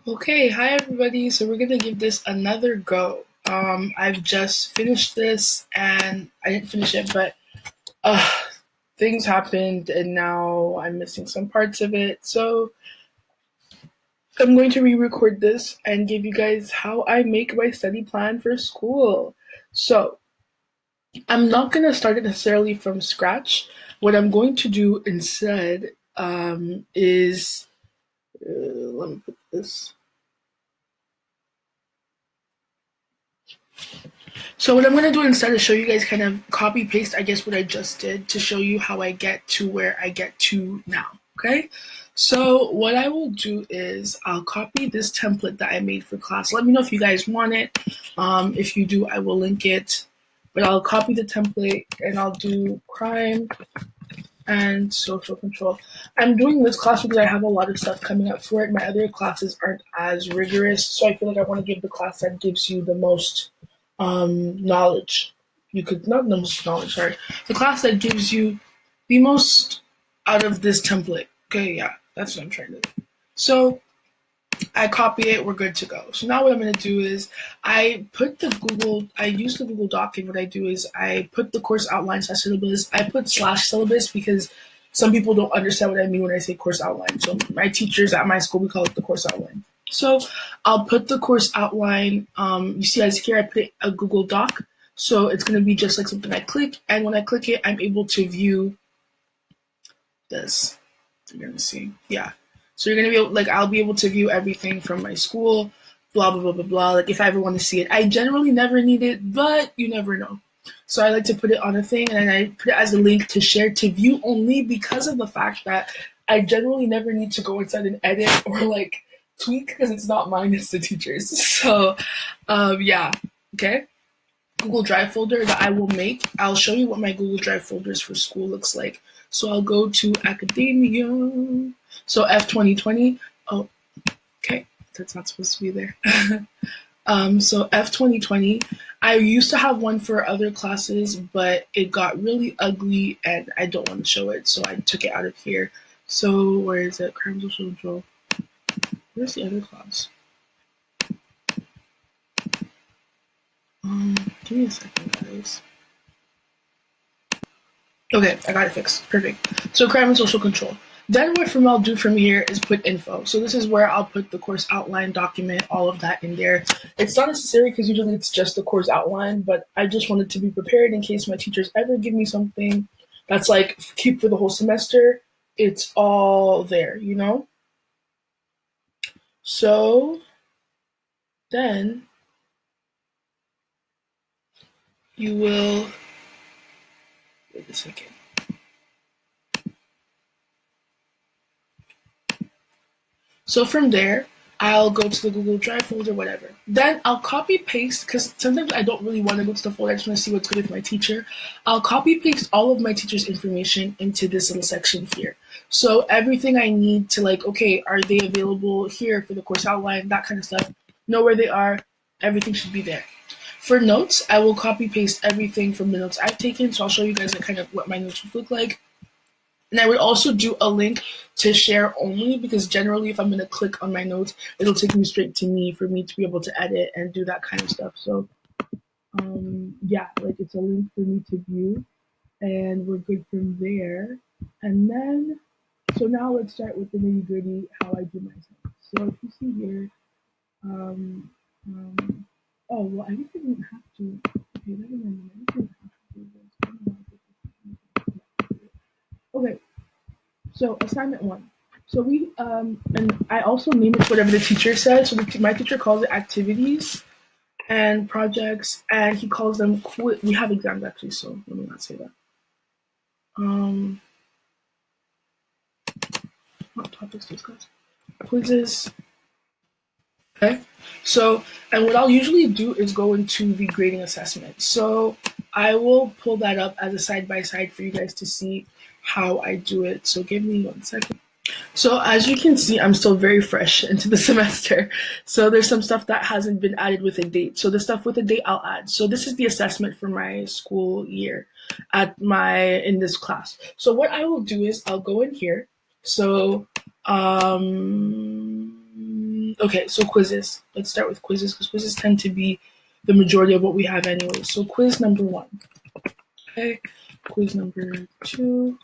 Okay, hi everybody. So we're gonna give this another go. I've just finished this and I didn't finish it, but uh things happened and now I'm missing some parts of it. So I'm going to re-record this and give you guys how I make my study plan for school. So I'm not gonna start it necessarily from scratch. What I'm going to do instead is let me put this. So what I'm going to do instead is show you guys kind of copy paste, I guess, what I just did to show you how I get to where I get to now. Okay. So what I will do is I'll copy this template that I made for class. Let me know if you guys want it. If you do, I will link it. But I'll copy the template and I'll do crime and social control. I'm doing this class because I have a lot of stuff coming up for it. My other classes aren't as rigorous, so I feel like I want to give the class that gives you the most knowledge. You could not the most knowledge, sorry. The class that gives you the most out of this template. Okay, yeah, that's what I'm trying to do. So I copy it, we're good to go. So now what I'm going to do is I use the Google Doc, and what I do is I put the course outline slash syllabus. I put slash syllabus because some people don't understand what I mean when I say course outline. So my teachers at my school, we call it the course outline. So I'll put the course outline. You see as here, I put a Google Doc. So it's going to be just like something I click. And when I click it, I'm able to view this. You're gonna see. Yeah. So you're gonna be able, like, I'll be able to view everything from my school, blah blah blah blah blah. Like if I ever want to see it, I generally never need it, but you never know. So I like to put it on a thing, and then I put it as a link to share to view only because of the fact that I generally never need to go inside and edit or like tweak because it's not mine, it's the teacher's. So, yeah. Okay. Google Drive folder that I will make. I'll show you what my Google Drive folders for school looks like. So I'll go to academia. So F2020. Oh, okay. That's not supposed to be there. So F2020. I used to have one for other classes, but it got really ugly and I don't want to show it. So I took it out of here. So where is it? Crime social control. Where's the other class? Give me a second, guys. Okay, I got it fixed. Perfect. So crime and social control. Then what I'll do from here is put info. So this is where I'll put the course outline document, all of that in there. It's not necessary because usually it's just the course outline, but I just wanted to be prepared in case my teachers ever give me something that's like keep for the whole semester. It's all there, you know? So then you will wait a second. So from there, I'll go to the Google Drive folder, whatever. Then I'll copy paste because sometimes I don't really want to go to the folder. I just want to see what's good with my teacher. I'll copy paste all of my teacher's information into this little section here. So everything I need to like, okay, are they available here for the course outline, that kind of stuff. Know where they are. Everything should be there. For notes, I will copy paste everything from the notes I've taken. So I'll show you guys like kind of what my notes would look like. And I would also do a link to share only because generally, if I'm going to click on my notes, it'll take me straight to me for me to be able to edit and do that kind of stuff. So, yeah, like it's a link for me to view, and we're good from there. And then, so now let's start with the nitty gritty how I do my stuff. So if you see here, um, um, oh, well, I guess I didn't have to. Okay, never mind. I didn't have to do this. I don't know how to do this. Okay, so assignment one. So we and I also name it whatever the teacher says. So my teacher calls it activities and projects, and he calls them we have exams actually. So let me not say that. Um, not topics discussed. Quizzes. Okay. So and what I'll usually do is go into the grading assessment. So I will pull that up as a side by side for you guys to see how I do it. So give me 1 second. So as you can see, I'm still very fresh into the semester. So there's some stuff that hasn't been added with a date. So the stuff with a date I'll add. So this is the assessment for my school year in this class. So what I will do is I'll go in here. So Okay, so quizzes. Let's start with quizzes because quizzes tend to be the majority of what we have anyway. So quiz number 1. Okay, quiz number 2.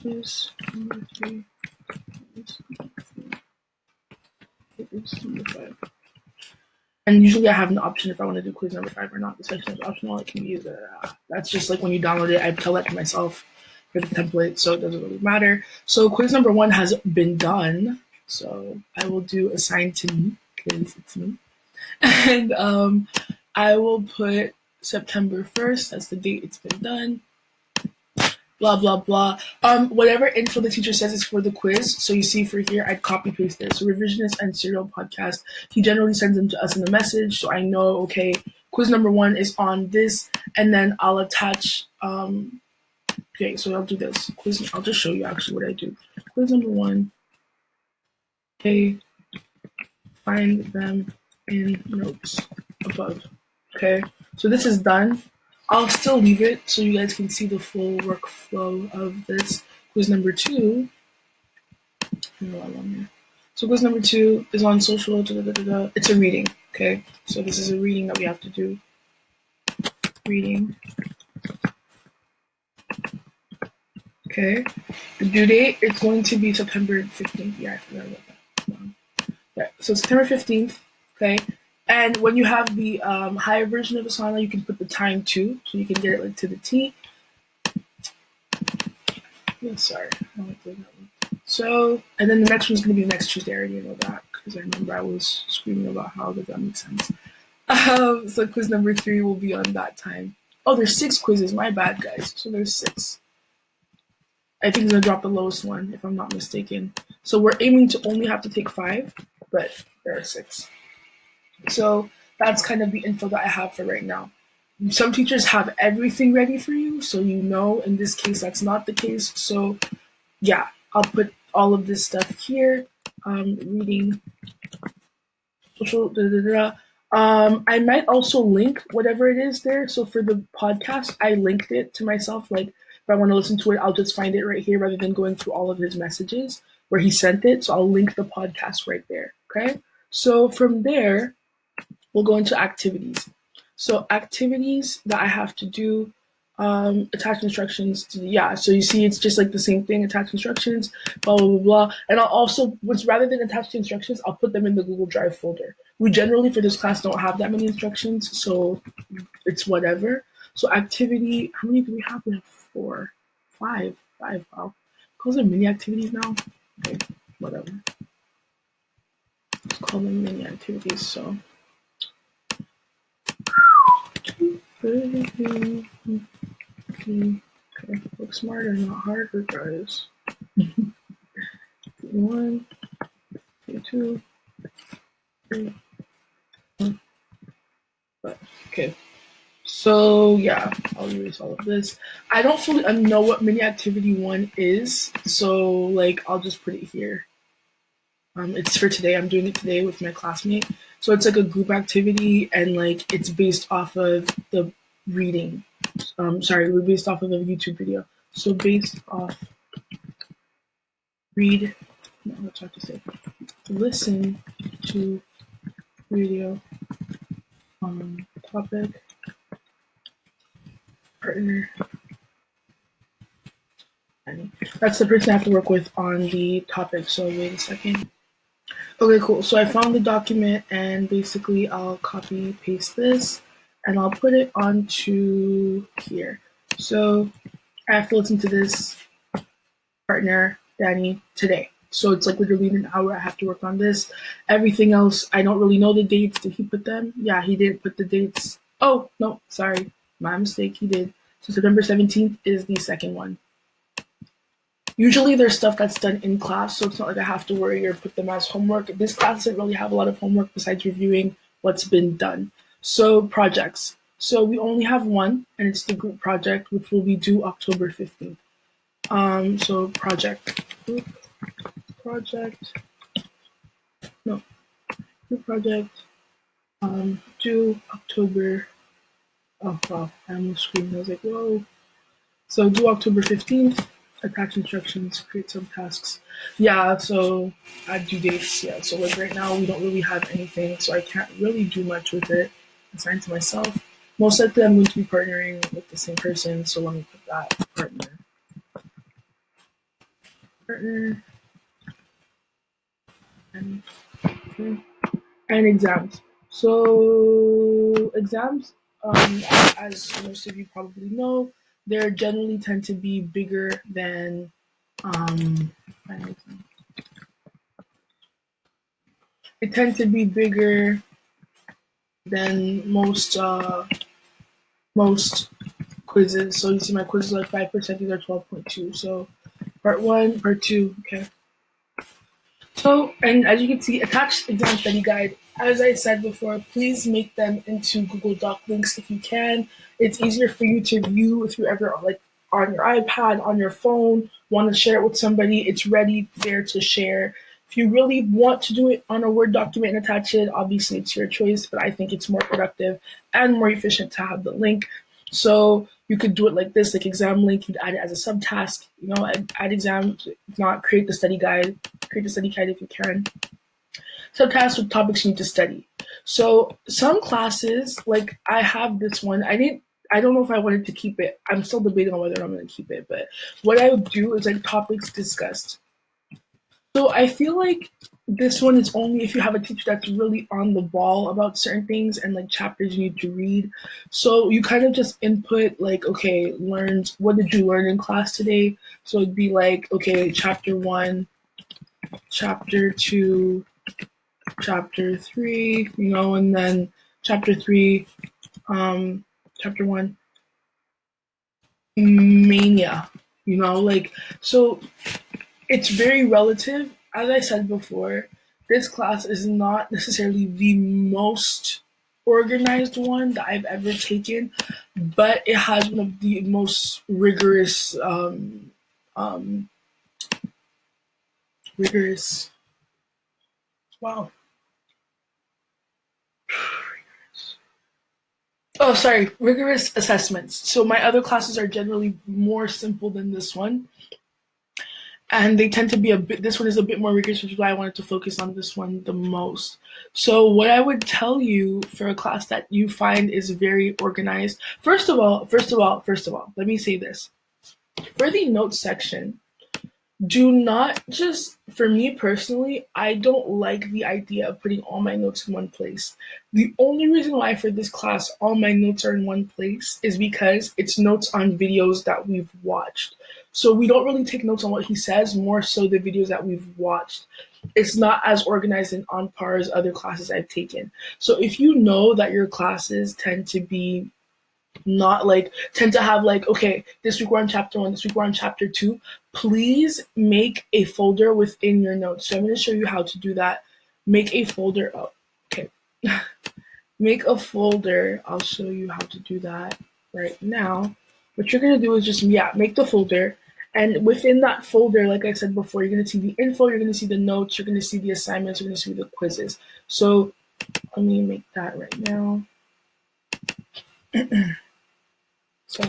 Quiz number 3. Quiz number 5. And usually I have an option if I want to do quiz number 5 or not. The section is optional. It can be either. That's just like when you download it, I tell that to myself for the template, so it doesn't really matter. So quiz number 1 has been done. So I will do assigned to me because it's me. And I will put September 1st. That's the date it's been done. Blah blah blah. Whatever info the teacher says is for the quiz. So you see for here, I'd copy paste it. So revisionist and serial podcast. He generally sends them to us in a message, so I know okay, quiz number 1 is on this, and then I'll attach. Okay, so I'll do this quiz. I'll just show you actually what I do. Quiz number 1. Okay, find them in notes above. Okay, so this is done. I'll still leave it so you guys can see the full workflow of this. Quiz number 2. So quiz number 2 is on social. It's a reading. Okay, so this is a reading that we have to do. Reading. Okay, the due date is going to be September 15th. Yeah, I forgot about that. Yeah, so September 15th. Okay. And when you have the higher version of Asana, you can put the time too, so you can get it like to the T. Yeah, sorry. So, and then the next one's going to be next Tuesday. I already know that because I remember I was screaming about how that makes sense. So quiz number 3 will be on that time. Oh, there's 6 quizzes. My bad, guys. So there's 6. I think it's going to drop the lowest one, if I'm not mistaken. So we're aiming to only have to take 5, but there are 6. So that's kind of the info that I have for right now. Some teachers have everything ready for you, so you know in this case that's not the case. So yeah, I'll put all of this stuff here. Reading, social, I might also link whatever it is there. So for the podcast, I linked it to myself. Like if I want to listen to it, I'll just find it right here rather than going through all of his messages where he sent it. So I'll link the podcast right there. Okay. So from there, we'll go into activities. So activities that I have to do, attach instructions to so you see it's just like the same thing, attach instructions, blah, blah, blah, blah. And I'll also, rather than attach the instructions, I'll put them in the Google Drive folder. We generally for this class don't have that many instructions, so it's whatever. So activity, how many do we have? We have 4, 5, wow. Call them mini activities now? Okay, whatever. Let's call them mini activities, so. Okay, look smarter, not harder, guys. 1, 2, 3, 4. Okay. So yeah, I'll erase all of this. I don't fully know what mini activity 1 is, so like I'll just put it here. It's for today. I'm doing it today with my classmate. So it's like a group activity, and like it's based off of the reading. We're based off of a YouTube video. So based off read. No, let's have to say listen to video on topic partner. That's the person I have to work with on the topic. So wait a second. Okay, cool. So I found the document and basically I'll copy paste this and I'll put it onto here. So I have to listen to this partner, Danny, today. So it's like literally an hour I have to work on this. Everything else, I don't really know the dates. Did he put them? Yeah, he did put the dates. Oh, no, sorry. My mistake, he did. So September 17th is the second one. Usually there's stuff that's done in class, so it's not like I have to worry or put them as homework. This class doesn't really have a lot of homework besides reviewing what's been done. So projects. So we only have one, and it's the group project, which will be due October 15th. So project. Group project. No. Group project. Due October. Oh, wow. I almost screamed. I was like, whoa. So due October 15th. Attach instructions, create some tasks. Yeah, so add due dates. Yeah, so like right now we don't really have anything, so I can't really do much with it. Assign to myself. Most likely I'm going to be partnering with the same person, so let me put that partner and and exams. So exams, as most of you probably know, they generally tend to be bigger than final exam. They tend to be bigger than most quizzes. So you see my quizzes are 5%, these are 12.2. So part one, part two, okay. So, and as you can see, attached exam study guide. As I said before, please make them into Google Doc links if you can. It's easier for you to view if you ever like on your iPad, on your phone, want to share it with somebody. It's ready there to share. If you really want to do it on a Word document and attach it, obviously it's your choice, but I think it's more productive and more efficient to have the link. So you could do it like this, like exam link, you'd add it as a subtask, add exam, if not create the study guide, create a study guide if you can. Subtasks with topics you need to study. So some classes, like I have this one, I don't know if I wanted to keep it. I'm still debating on whether I'm going to keep it, but what I would do is like topics discussed. So I feel like this one is only if you have a teacher that's really on the ball about certain things and like chapters you need to read. So you kind of just input like, okay, learned what did you learn in class today? So it'd be like, okay, chapter one, chapter two, chapter three, and then chapter three, chapter one, mania, like so it's very relative. As I said before, this class is not necessarily the most organized one that I've ever taken, but it has one of the most rigorous, um, rigorous, wow. Oh, sorry, rigorous assessments. So my other classes are generally more simple than this one, and they tend to be a bit, this one is a bit more rigorous, which is why I wanted to focus on this one the most. So what I would tell you for a class that you find is very organized, first of all, let me say this. For the notes section, do not just, for me personally, I don't like the idea of putting all my notes in one place. The only reason why for this class all my notes are in one place is because it's notes on videos that we've watched. So we don't really take notes on what he says, more so the videos that we've watched. It's not as organized and on par as other classes I've taken. So if you know that your classes tend to be not like tend to have like, okay, this week we're on chapter one, this week we're on chapter two, please make a folder within your notes. So I'm going to show you how to do that. Make a folder. Oh, okay. Make a folder. I'll show you how to do that right now. What you're going to do is just, make the folder. And within that folder, like I said before, you're going to see the info, you're going to see the notes, you're going to see the assignments, you're going to see the quizzes. So let me make that right now. So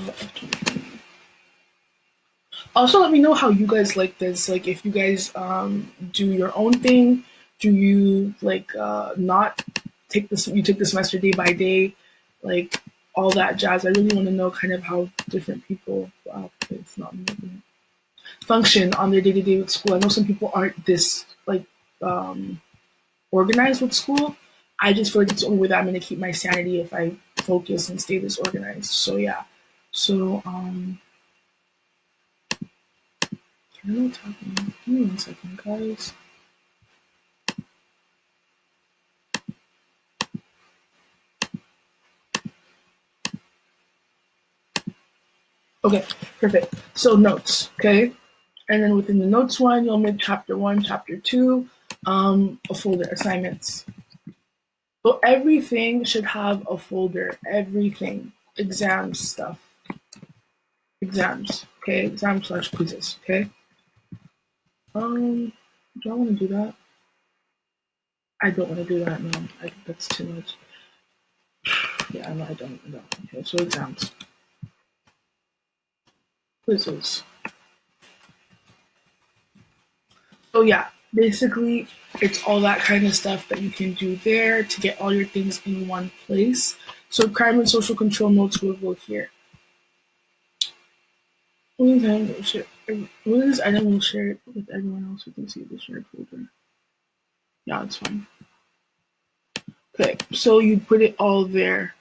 also let me know how you guys like this. Like if you guys do your own thing, do you like not take this? You take the semester day by day, like all that jazz. I really want to know kind of how different people. Wow, it's not moving. Function on their day to day with school. I know some people aren't this like organized with school. I just feel like it's the only way that I'm going to keep my sanity if I focus and stay this organized. So yeah. So I know what's happening. Give me 1 second, guys. Okay, perfect. So notes, okay? And then within the notes one, you'll make chapter one, chapter two, a folder, assignments. So everything should have a folder, everything. Exams stuff. Exams, okay? Exams slash quizzes, okay? Do I want to do that? I don't want to do that, no. I think that's too much. Yeah, no, I don't. No. Okay, so exams. Quizzes. So yeah, basically it's all that kind of stuff that you can do there to get all your things in one place. So crime and social control notes will go here. Only time we'll share. Only this item will share it with everyone else who can see the shared folder. Yeah, it's fine. Okay, so you put it all there.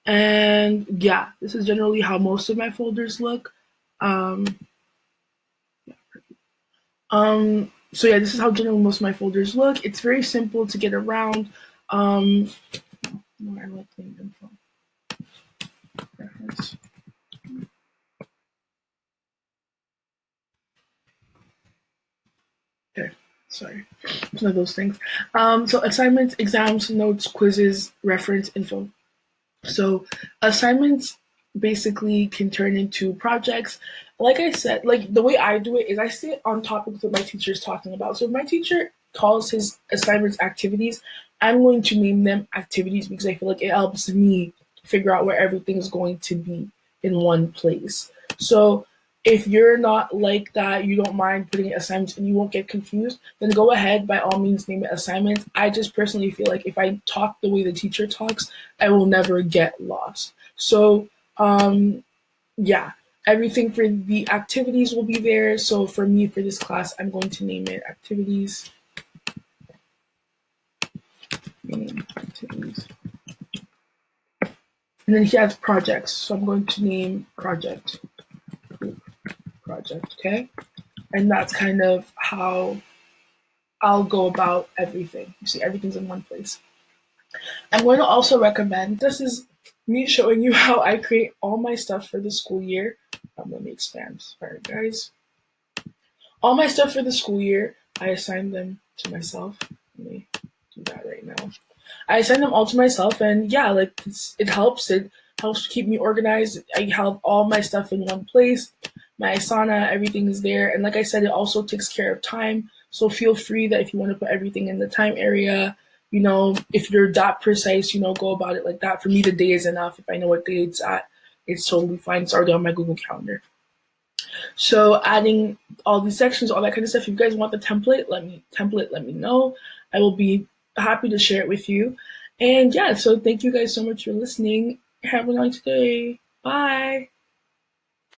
And yeah, this is generally how most of my folders look. Um, so yeah, this is how generally most of my folders look. It's very simple to get around. Where I like the info. Reference. Okay, sorry. It's one of those things. So assignments, exams, notes, quizzes, reference info. So assignments basically can turn into projects. Like I said, like the way I do it is I stay on topics that my teacher is talking about. So if my teacher calls his assignments activities, I'm going to name them activities because I feel like it helps me figure out where everything is going to be in one place. So if you're not like that, you don't mind putting it assignments and you won't get confused, then go ahead by all means name it assignments. I just personally feel like if I talk the way the teacher talks, I will never get lost. So, yeah, everything for the activities will be there. So for me, for this class, I'm going to name it activities. Activities. And then he has projects. So I'm going to name project. Project, okay? And that's kind of how I'll go about everything. You see, everything's in one place. I'm going to also recommend, this is me showing you how I create all my stuff for the school year. Let me expand. Sorry, guys. All my stuff for the school year, I assign them to myself. Let me do that right now. I assign them all to myself, and yeah, like it helps. It helps keep me organized. I have all my stuff in one place. My Asana, everything is there, and like I said, it also takes care of time. So feel free that if you want to put everything in the time area, if you're that precise, go about it like that. For me, the day is enough. If I know what day it's at, it's totally fine. It's already on my Google Calendar. So adding all these sections, all that kind of stuff. If you guys want the template, let me know. I will be happy to share it with you. And yeah, so thank you guys so much for listening. Have a nice day. Bye.